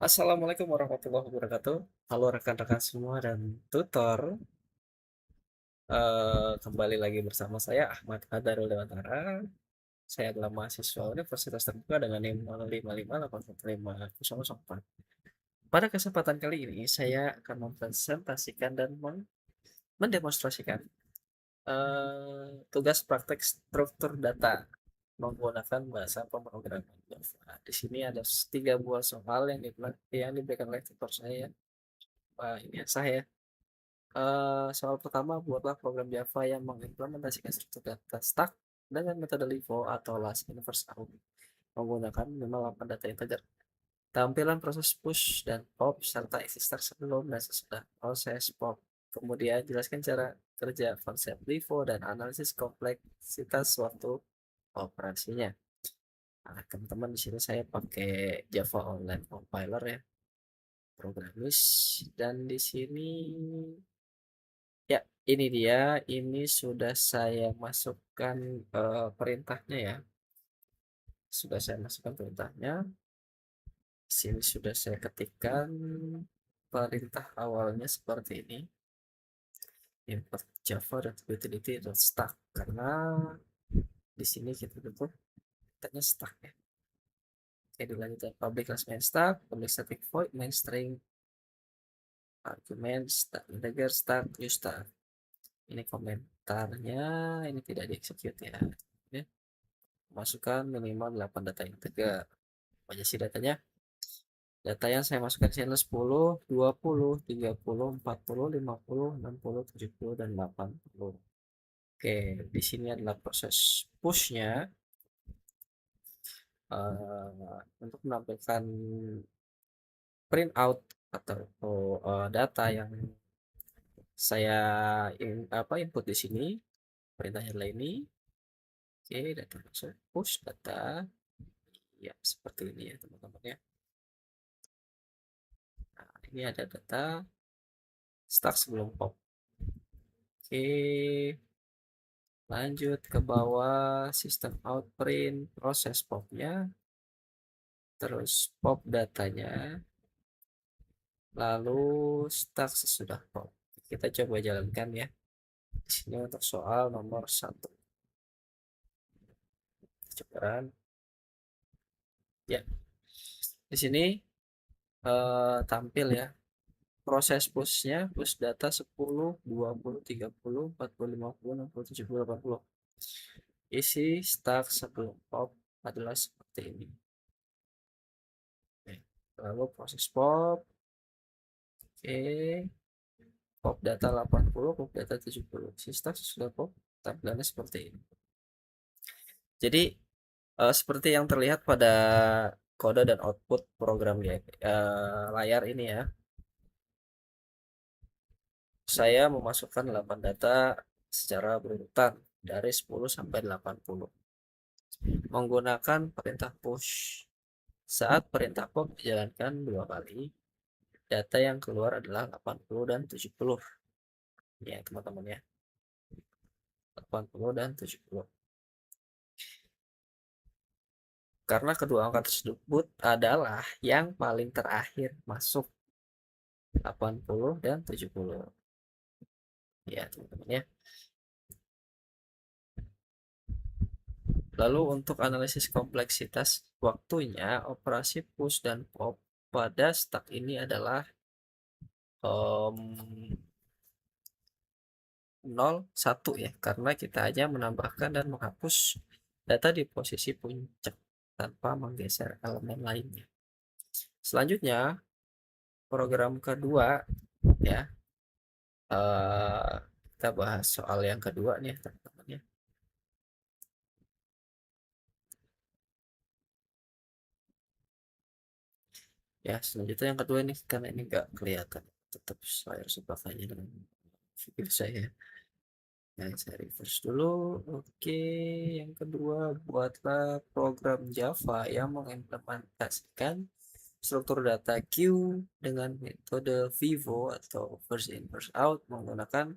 Assalamualaikum warahmatullahi wabarakatuh. Halo rekan-rekan semua dan tutor. Kembali lagi bersama saya Ahmad Hadarul Dewantara. Saya adalah mahasiswa Universitas Terbuka dengan NIM 05584504. Pada kesempatan kali ini saya akan mempresentasikan dan mendemonstrasikan tugas praktek struktur data menggunakan bahasa pemrograman Java. Di sini ada 3 buah soal yang diberikan oleh tutor saya. Wah, ini sah ya. Soal pertama, buatlah program Java yang mengimplementasikan struktur data stack dengan metode LIFO atau last in first out menggunakan minimal 8 data integer. Tampilan proses push dan pop serta isi stack sebelum dan sesudah proses pop. Kemudian jelaskan cara kerja konsep LIFO dan analisis kompleksitas suatu operasinya. Nah, teman-teman di sini saya pakai Java Online Compiler ya, programis, dan di sini ya, ini dia. Ini sudah saya masukkan perintahnya ya. Sudah saya masukkan perintahnya. Di sini sudah saya ketikkan perintah awalnya seperti ini. Import java.utility.stack karena di sini kita butuh tanya stack ya. Oke, dilanjutkan public class main stack, public static void main string argument stack integer stack use stack. Ini komentarnya, ini tidak dieksekut ya. Oke. Masukkan minimal 8 data integer. Apa aja sih datanya? Data yang saya masukkan di sini adalah 10, 20, 30, 40, 50, 60, 70, dan 80. Oke, di sini adalah proses pushnya untuk menampilkan print out atau data yang saya input di sini. Perintahnya adalah ini. Oke, data masuk push data. Ya, seperti ini ya teman-teman ya. Nah, ini ada data start sebelum pop. Oke, lanjut ke bawah, sistem out print, proses popnya, terus pop datanya, lalu start sesudah pop. Kita coba jalankan ya. Di sini untuk soal nomor 1. Coba ya. Di sini tampil ya proses pushnya, push data 10, 20, 30, 40, 50, 60, 70, 80. Isi start sebelum pop adalah seperti ini. Lalu proses pop. Oke, pop data 80, pop data 70. Sistem sudah pop, tampilannya seperti ini. Jadi seperti yang terlihat pada kode dan output program ya, layar ini ya. Saya memasukkan 8 data secara berurutan dari 10 sampai 80 menggunakan perintah push. Saat perintah pop dijalankan 2 kali, data yang keluar adalah 80 dan 70. Ya, teman-teman ya. 80 dan 70. Karena kedua angka tersebut adalah yang paling terakhir masuk, 80 dan 70. Ya, teman-teman ya. Lalu untuk analisis kompleksitas waktunya, operasi push dan pop pada stack ini adalah 0, 1 ya, karena kita hanya menambahkan dan menghapus data di posisi puncak tanpa menggeser elemen lainnya. Selanjutnya, program kedua ya, kita bahas soal yang kedua nih teman-teman ya. Ya, selanjutnya yang kedua ini karena ini nggak kelihatan, tetap saya harus pakainya dengan video saya. Nah, saya reverse dulu. Oke, yang kedua, buatlah program Java yang mengimplementasikan struktur data queue dengan metode Vivo atau first in first out menggunakan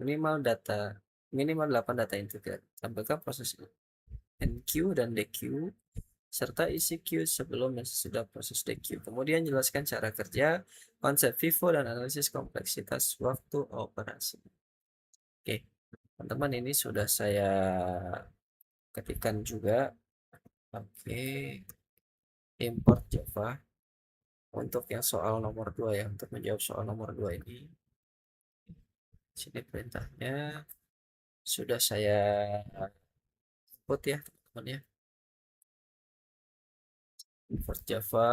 minimal data minimal 8 data integer. Tampilkan proses enqueue dan dequeue serta isi queue sebelum dan sesudah proses dequeue. Kemudian jelaskan cara kerja, konsep FIFO, dan analisis kompleksitas waktu operasi. Oke, teman-teman, ini sudah saya ketikkan juga. Oke, import Java. Untuk yang soal nomor 2 ya, untuk menjawab soal nomor 2 ini, sini perintahnya sudah saya input ya, teman-teman ya. Import Java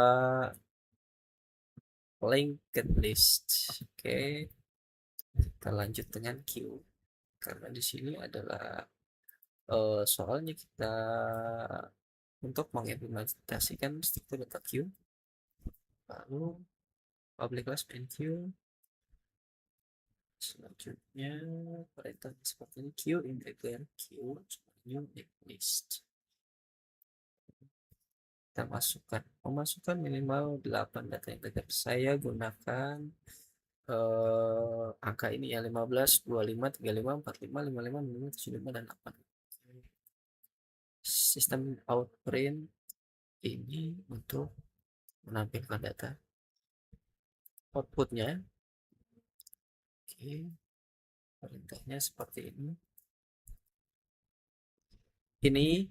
linked list. Oke, kita lanjut dengan queue. Karena di sini adalah soalnya kita untuk mengimplementasikan struktur data queue, lalu public class main queue. Selanjutnya perintah seperti ini, queue integer queue new list. Kita masukkan, memasukkan minimal 8 data integer. Saya gunakan angka ini ya, 15, 25, 35, 45, 55, 55, 75, dan 8. Sistem outprint ini untuk menampilkan data outputnya. Oke, perintahnya seperti ini. Ini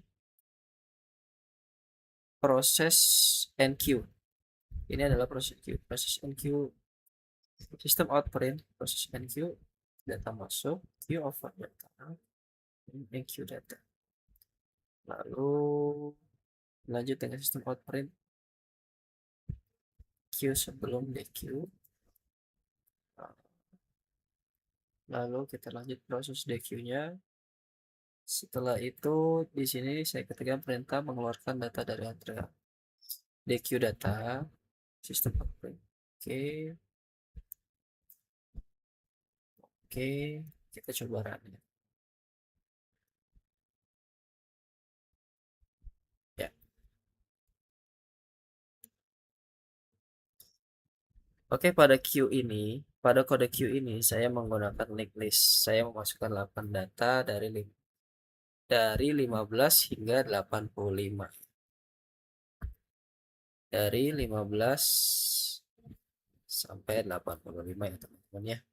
proses enqueue. Ini adalah proses queue. Proses enqueue, sistem outprint, proses enqueue, data masuk, queue over data, enqueue data. Lalu lanjut dengan sistem outprint, queue sebelum dequeue. Lalu kita lanjut proses dequeue-nya. Setelah itu di sini saya ketikkan perintah mengeluarkan data dari antrean. Dequeue data, sistem outprint. Oke. Oke, kita coba run ya. Ya. Oke, pada kode queue ini saya menggunakan linked list. Saya memasukkan 8 data dari 15 hingga 85. Dari 15 sampai 85 ya, teman-teman ya.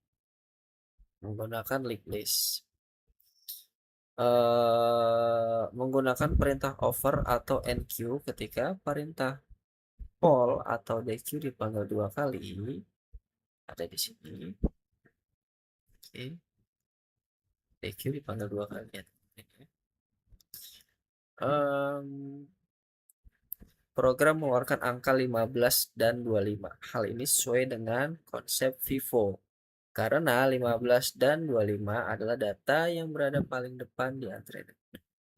Menggunakan linked list. Menggunakan perintah over atau enqueue ketika perintah poll atau dequeue dipanggil 2 kali. Ada di sini. Oke. dequeue dipanggil 2 kali ya. Program mengeluarkan angka 15 dan 25. Hal ini sesuai dengan konsep FIFO. Karena 15 dan 25 adalah data yang berada paling depan di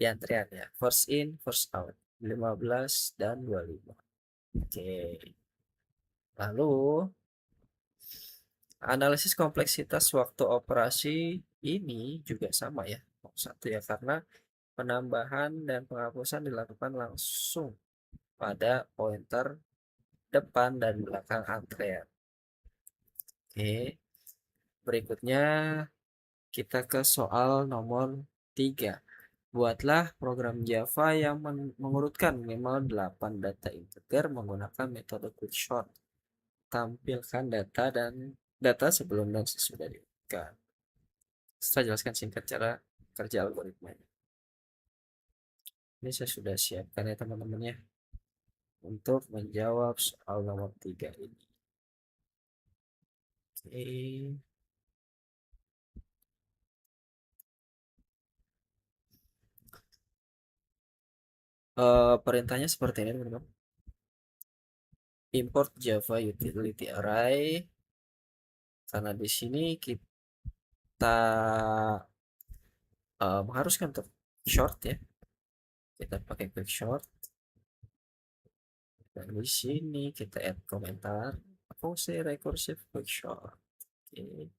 antrian ya. First in, first out. 15 dan 25. Oke. Lalu analisis kompleksitas waktu operasi ini juga sama ya. Satu ya, karena penambahan dan penghapusan dilakukan langsung pada pointer depan dan belakang antrean. Oke, berikutnya kita ke soal nomor 3. Buatlah program Java yang mengurutkan minimal 8 data integer menggunakan metode quicksort. Tampilkan data sebelum dan sesudah diunggah. Saya jelaskan singkat cara kerja algoritmanya. Ini saya sudah siapkan ya, teman-teman ya, untuk menjawab soal nomor 3 ini. Oke. Perintahnya seperti ini, teman-teman. Import Java Utility Array. Karena di sini kita mengharuskan untuk short ya. Kita pakai quick short. Dan di sini kita add komentar fungsi recursive quick short. Oke.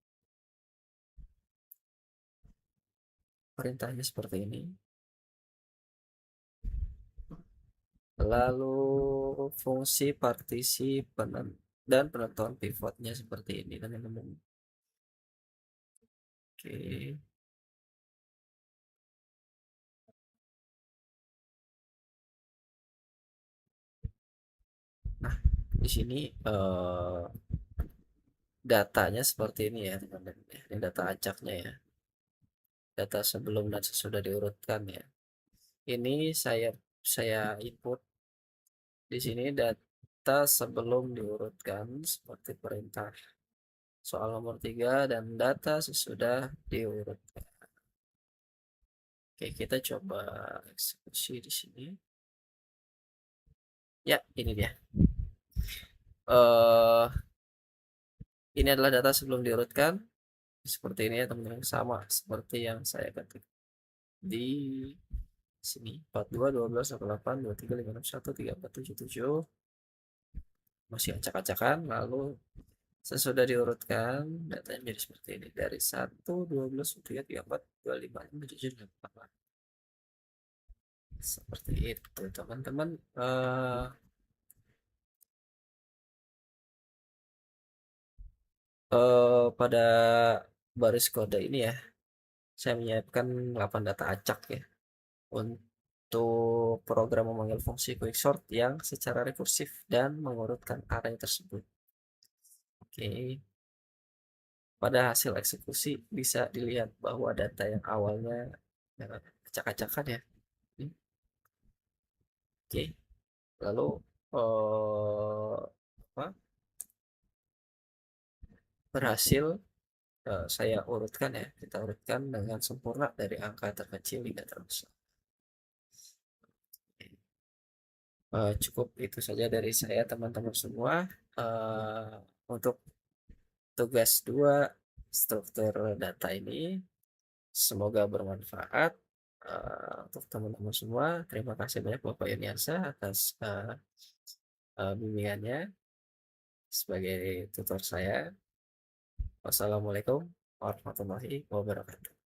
Perintahnya seperti ini. Lalu fungsi partisi dan penentuan pivotnya seperti ini, teman-teman. Oke. Di sini datanya seperti ini ya teman-teman ya. Ini data acaknya ya. Data sebelum dan sesudah diurutkan ya. Ini saya input di sini data sebelum diurutkan seperti perintah soal nomor 3 dan data sesudah diurutkan. Oke, kita coba eksekusi di sini. Ya, ini dia. Eh, ini adalah data sebelum diurutkan. Seperti ini ya teman-teman, sama seperti yang saya ketik di sini. 42, 12, 8, 23, 5, 6, 1, 3, 4, 7, 7. Masih acak-acakan, lalu sesudah diurutkan datanya menjadi seperti ini dari 1, 12, 3, 3, 4, 2, 5, 6, 7, 8. Seperti itu teman-teman. Pada baris kode ini ya, saya menyiapkan 8 data acak ya untuk program memanggil fungsi quicksort yang secara rekursif dan mengurutkan array tersebut. Oke, pada hasil eksekusi bisa dilihat bahwa data yang awalnya acak-acakan ya. Oke, lalu apa, berhasil saya urutkan ya, kita urutkan dengan sempurna dari angka terkecil hingga terbesar. Cukup itu saja dari saya teman-teman semua. Eh, untuk tugas 2 struktur data ini semoga bermanfaat untuk teman-teman semua. Terima kasih banyak Bapak Yuniarsa atas bimbingannya sebagai tutor saya. Wassalamualaikum warahmatullahi wabarakatuh.